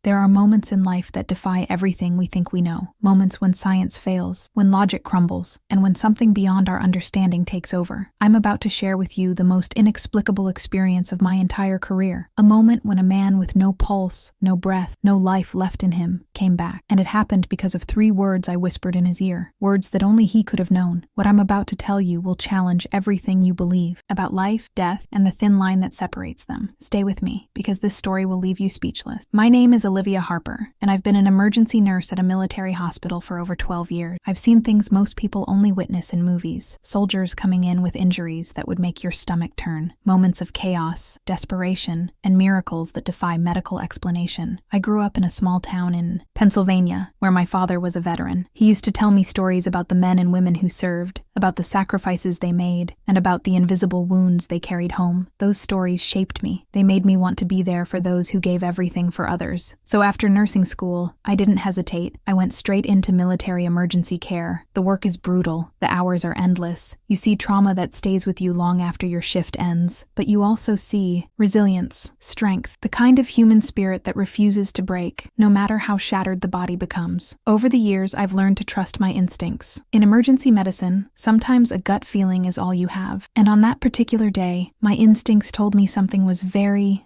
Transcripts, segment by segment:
There are moments in life that defy everything we think we know. Moments when science fails, when logic crumbles, and when something beyond our understanding takes over. I'm about to share with you the most inexplicable experience of my entire career. A moment when a man with no pulse, no breath, no life left in him came back. And it happened because of 3 words I whispered in his ear. Words that only he could have known. What I'm about to tell you will challenge everything you believe about life, death, and the thin line that separates them. Stay with me, because this story will leave you speechless. My name is Olivia Harper, and I've been an emergency nurse at a military hospital for over 12 years. I've seen things most people only witness in movies. Soldiers coming in with injuries that would make your stomach turn. Moments of chaos, desperation, and miracles that defy medical explanation. I grew up in a small town in Pennsylvania, where my father was a veteran. He used to tell me stories about the men and women who served, about the sacrifices they made, and about the invisible wounds they carried home. Those stories shaped me. They made me want to be there for those who gave everything for others. So after nursing school, I didn't hesitate. I went straight into military emergency care. The work is brutal. The hours are endless. You see trauma that stays with you long after your shift ends. But you also see resilience, strength, the kind of human spirit that refuses to break, no matter how shattered the body becomes. Over the years, I've learned to trust my instincts. In emergency medicine, sometimes a gut feeling is all you have. And on that particular day, my instincts told me something was very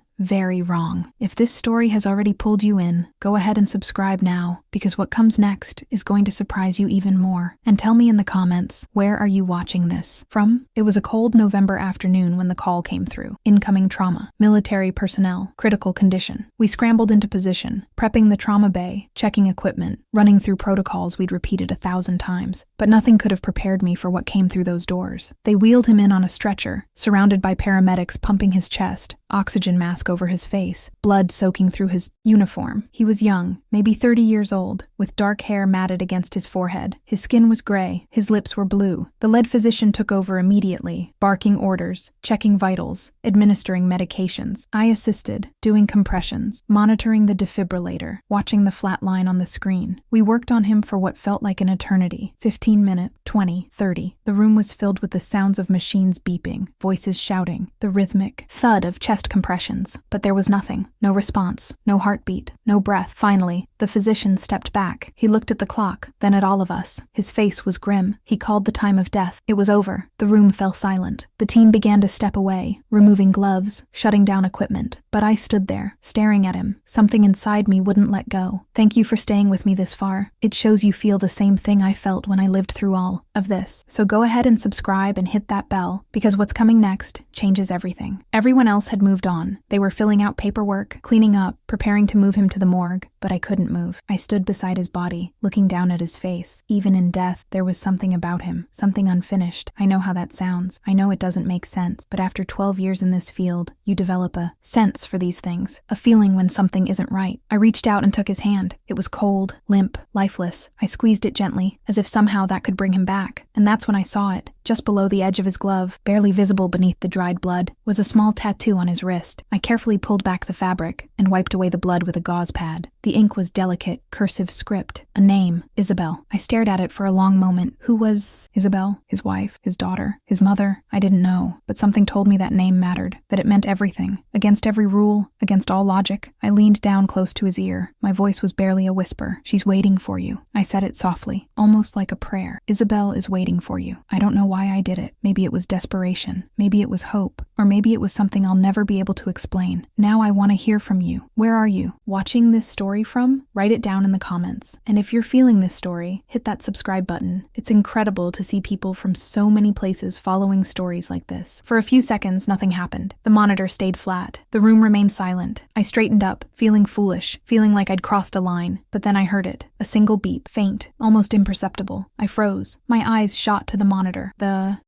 wrong. If this story has already pulled you in, go ahead and subscribe now, because what comes next is going to surprise you even more. And tell me in the comments, where are you watching this from? It was a cold November afternoon when the call came through. Incoming trauma, military personnel, critical condition. We scrambled into position, prepping the trauma bay, checking equipment, running through protocols we'd repeated 1,000 times. But nothing could have prepared me for what came through those doors. They wheeled him in on a stretcher, surrounded by paramedics pumping his chest, oxygen mask over his face, blood soaking through his uniform. He was young, maybe 30 years old, with dark hair matted against his forehead. His skin was gray, his lips were blue. The lead physician took over immediately, barking orders, checking vitals, administering medications. I assisted, doing compressions, monitoring the defibrillator, watching the flat line on the screen. We worked on him for what felt like an eternity. 15 minutes, 20, 30. The room was filled with the sounds of machines beeping, voices shouting, the rhythmic thud of chest compressions. But there was nothing. No response. No heartbeat. No breath. Finally, the physician stepped back. He looked at the clock, then at all of us. His face was grim. He called the time of death. It was over. The room fell silent. The team began to step away, removing gloves, shutting down equipment. But I stood there, staring at him. Something inside me wouldn't let go. Thank you for staying with me this far. It shows you feel the same thing I felt when I lived through all of this. So go ahead and subscribe and hit that bell, because what's coming next changes everything. Everyone else had moved on. They were filling out paperwork, cleaning up, preparing to move him to the morgue, but I couldn't move. I stood beside his body, looking down at his face. Even in death, there was something about him, something unfinished. I know how that sounds. I know it doesn't make sense, but after 12 years in this field, you develop a sense for these things, a feeling when something isn't right. I reached out and took his hand. It was cold, limp, lifeless. I squeezed it gently, as if somehow that could bring him back. And that's when I saw it. Just below the edge of his glove, barely visible beneath the dried blood, was a small tattoo on his wrist. I carefully pulled back the fabric and wiped away the blood with a gauze pad. The ink was delicate, cursive script. A name, Isabel. I stared at it for a long moment. Who was Isabel? His wife? His daughter? His mother? I didn't know, but something told me that name mattered, that it meant everything. Against every rule, against all logic, I leaned down close to his ear. My voice was barely a whisper. She's waiting for you. I said it softly, almost like a prayer. Isabel is waiting for you. I don't know why I did it. Maybe it was desperation. Maybe it was hope. Or maybe it was something I'll never be able to explain. Now I want to hear from you. Where are you watching this story from? Write it down in the comments. And if you're feeling this story, hit that subscribe button. It's incredible to see people from so many places following stories like this. For a few seconds, nothing happened. The monitor stayed flat. The room remained silent. I straightened up, feeling foolish, feeling like I'd crossed a line. But then I heard it. A single beep, faint, almost imperceptible. I froze. My eyes shot to the monitor.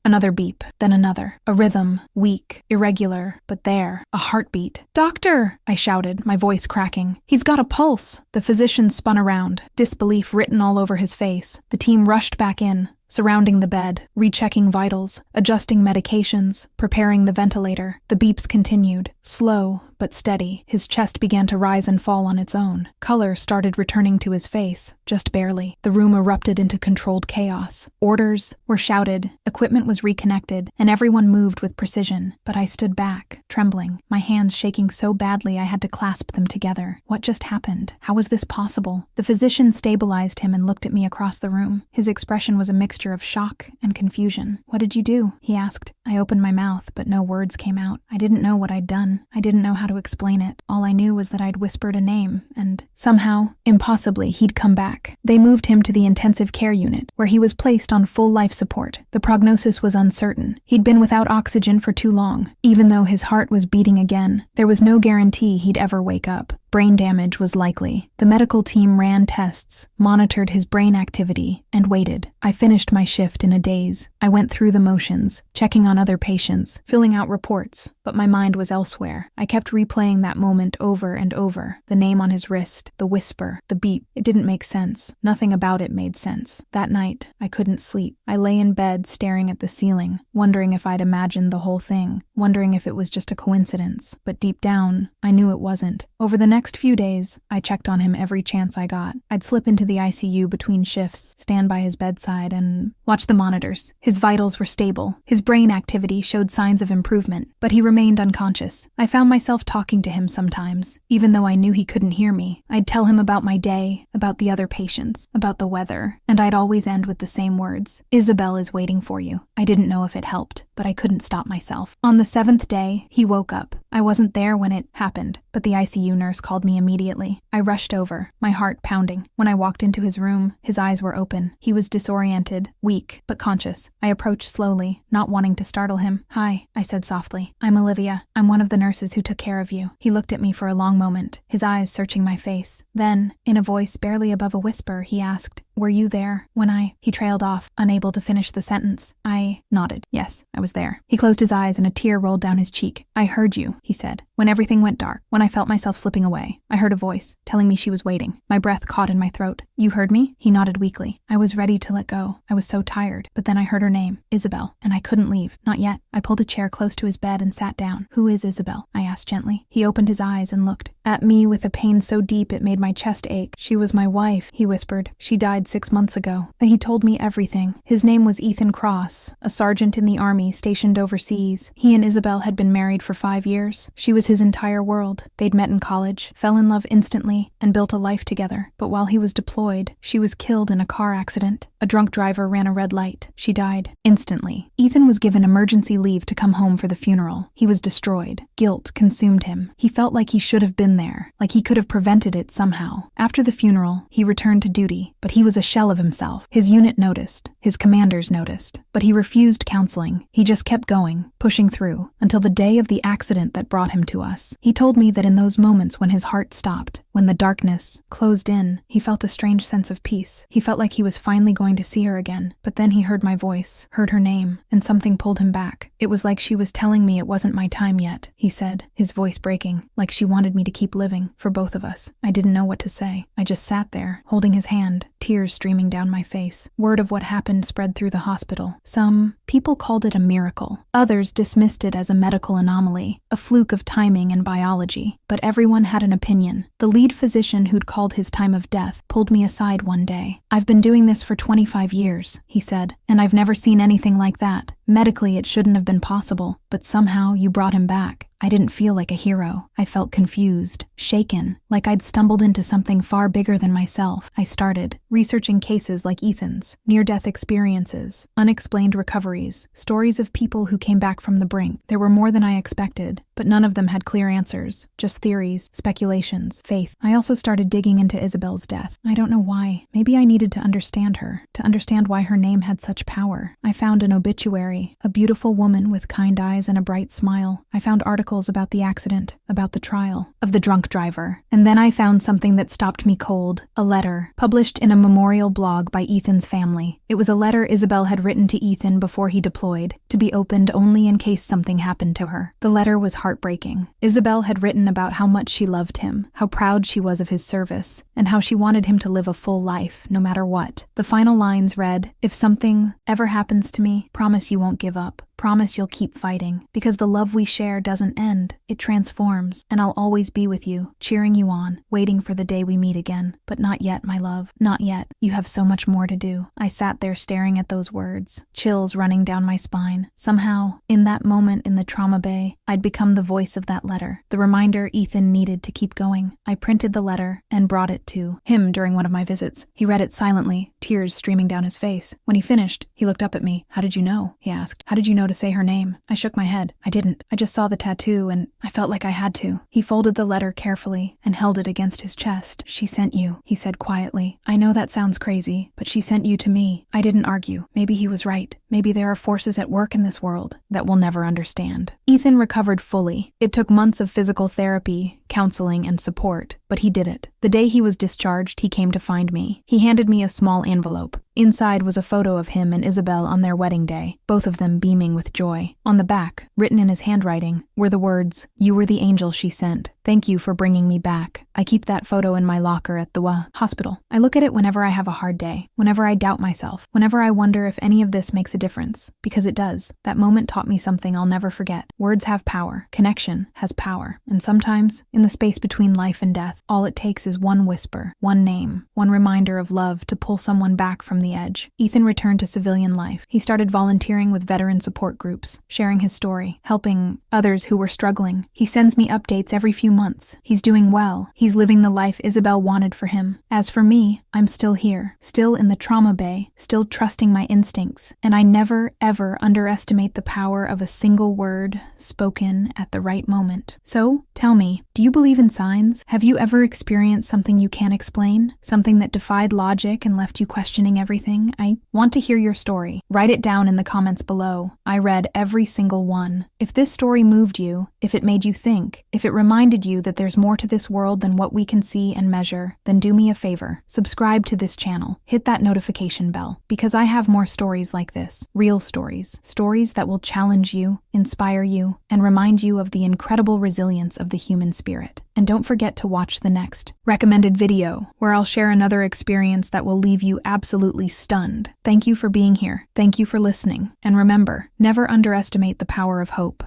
Another beep, then another. A rhythm, weak, irregular, but there. A heartbeat. "Doctor!" I shouted, my voice cracking. "He's got a pulse!" The physician spun around, disbelief written all over his face. The team rushed back in, surrounding the bed, rechecking vitals, adjusting medications, preparing the ventilator. The beeps continued, Slow, but steady, his chest began to rise and fall on its own. Color started returning to his face, just barely. The room erupted into controlled chaos. Orders were shouted, equipment was reconnected, and everyone moved with precision. But I stood back, trembling, my hands shaking so badly I had to clasp them together. What just happened? How was this possible? The physician stabilized him and looked at me across the room. His expression was a mixture of shock and confusion. "What did you do?" he asked. I opened my mouth, but no words came out. I didn't know what I'd done. I didn't know how to explain it. All I knew was that I'd whispered a name, and somehow, impossibly, he'd come back. They moved him to the intensive care unit, where he was placed on full life support. The prognosis was uncertain. He'd been without oxygen for too long. Even though his heart was beating again, there was no guarantee he'd ever wake up. Brain damage was likely. The medical team ran tests, monitored his brain activity, and waited. I finished my shift in a daze. I went through the motions, checking on other patients, filling out reports, but my mind was elsewhere. I kept replaying that moment over and over. The name on his wrist, the whisper, the beep. It didn't make sense. Nothing about it made sense. That night, I couldn't sleep. I lay in bed staring at the ceiling, wondering if I'd imagined the whole thing, wondering if it was just a coincidence. But deep down, I knew it wasn't. Over the next few days, I checked on him every chance I got. I'd slip into the ICU between shifts, stand by his bedside, and watch the monitors. His vitals were stable. His brain activity showed signs of improvement, but he remained unconscious. I found myself talking to him sometimes, even though I knew he couldn't hear me. I'd tell him about my day, about the other patients, about the weather, and I'd always end with the same words: "Isabel is waiting for you." I didn't know if it helped, but I couldn't stop myself. On the 7th day, he woke up. I wasn't there when it happened, but the ICU nurse called me immediately. I rushed over, my heart pounding. When I walked into his room, his eyes were open. He was disoriented, weak, but conscious. I approached slowly, not wanting to startle him. "Hi," I said softly. "I'm Olivia. I'm one of the nurses who took care of you." He looked at me for a long moment, his eyes searching my face. Then, in a voice barely above a whisper, he asked, "Were you there when I—" He trailed off, unable to finish the sentence. I nodded. Yes, I was there. He closed his eyes and a tear rolled down his cheek. "I heard you," he said. "When everything went dark, when I felt myself slipping away, I heard a voice telling me she was waiting." My breath caught in my throat. "You heard me?" He nodded weakly. I was ready to let go. I was so tired. But then I heard her name, Isabel, and I couldn't leave. Not yet. I pulled a chair close to his bed and sat down. "Who is Isabel?" I asked gently. He opened his eyes and looked at me with a pain so deep it made my chest ache. "She was my wife," he whispered. "She died 6 months ago." Then he told me everything. His name was Ethan Cross, a sergeant in the army stationed overseas. He and Isabel had been married for 5 years. She was his entire world. They'd met in college, fell in love instantly, and built a life together. But while he was deployed, she was killed in a car accident. A drunk driver ran a red light. She died instantly. Ethan was given emergency leave to come home for the funeral. He was destroyed. Guilt consumed him. He felt like he should have been there, like he could have prevented it somehow. After the funeral, he returned to duty, but he was a shell of himself. His unit noticed. His commanders noticed. But he refused counseling. He just kept going, pushing through, until the day of the accident that brought him to us. He told me that in those moments when his heart stopped, when the darkness closed in, he felt a strange sense of peace. He felt like he was finally going to see her again. But then he heard my voice, heard her name, and something pulled him back. It was like she was telling me it wasn't my time yet, he said, his voice breaking, like she wanted me to keep living, for both of us. I didn't know what to say. I just sat there, holding his hand, tears streaming down my face. Word of what happened spread through the hospital. Some people called it a miracle. Others dismissed it as a medical anomaly, a fluke of timing and biology. But everyone had an opinion. The lead physician who'd called his time of death pulled me aside one day. "I've been doing this for 25 years, he said, "and I've never seen anything like that. Medically, it shouldn't have been possible, but somehow you brought him back." I didn't feel like a hero. I felt confused, shaken, like I'd stumbled into something far bigger than myself. I started researching cases like Ethan's, near-death experiences, unexplained recoveries, stories of people who came back from the brink. There were more than I expected, but none of them had clear answers, just theories, speculations, faith. I also started digging into Isabel's death. I don't know why. Maybe I needed to understand her, to understand why her name had such power. I found an obituary, a beautiful woman with kind eyes and a bright smile. I found articles about the accident, about the trial, of the drunk driver. And then I found something that stopped me cold, a letter, published in a memorial blog by Ethan's family. It was a letter Isabel had written to Ethan before he deployed, to be opened only in case something happened to her. The letter was heartbreaking. Isabel had written about how much she loved him, how proud she was of his service, and how she wanted him to live a full life, no matter what. The final lines read, "If something ever happens to me, promise you won't give up. Promise you'll keep fighting, because the love we share doesn't end, it transforms, and I'll always be with you, cheering you on, waiting for the day we meet again. But not yet, my love, not yet. You have so much more to do. I sat there staring at those words, chills running down my spine. Somehow, in that moment in the trauma bay, I'd become the voice of that letter, the reminder Ethan needed to keep going. I printed the letter and brought it to him during one of my visits. He read it silently, tears streaming down his face. When he finished, he looked up at me. "How did you know?" he asked. "How did you know to say her name?" I shook my head. "I didn't. I just saw the tattoo and I felt like I had to." He folded the letter carefully and held it against his chest. "She sent you," he said quietly. "I know that sounds crazy, but she sent you to me." I didn't argue. Maybe he was right. Maybe there are forces at work in this world that we'll never understand. Ethan recovered fully. It took months of physical therapy, counseling, and support, but he did it. The day he was discharged, he came to find me. He handed me a small envelope. Inside was a photo of him and Isabel on their wedding day, both of them beaming with joy. On the back, written in his handwriting, were the words, "You were the angel she sent. Thank you for bringing me back." I keep that photo in my locker at the hospital. I look at it whenever I have a hard day, whenever I doubt myself, whenever I wonder if any of this makes a difference. Because it does. That moment taught me something I'll never forget. Words have power. Connection has power. And sometimes, in the space between life and death, all it takes is one whisper, one name, one reminder of love to pull someone back from the edge. Ethan returned to civilian life. He started volunteering with veteran support groups, sharing his story, helping others who were struggling. He sends me updates every few months. He's doing well. He's living the life Isabel wanted for him. As for me, I'm still here, still in the trauma bay, still trusting my instincts, and I never, ever underestimate the power of a single word spoken at the right moment. So, tell me, do you believe in signs? Have you ever experienced something you can't explain? Something that defied logic and left you questioning everything? I want to hear your story. Write it down in the comments below. I read every single one. If this story moved you, if it made you think, if it reminded you that there's more to this world than what we can see and measure, then do me a favor. Subscribe to this channel. Hit that notification bell, because I have more stories like this. Real stories. Stories that will challenge you, inspire you, and remind you of the incredible resilience of the human spirit. And don't forget to watch the next recommended video, where I'll share another experience that will leave you absolutely stunned. Thank you for being here. Thank you for listening. And remember, never underestimate the power of hope.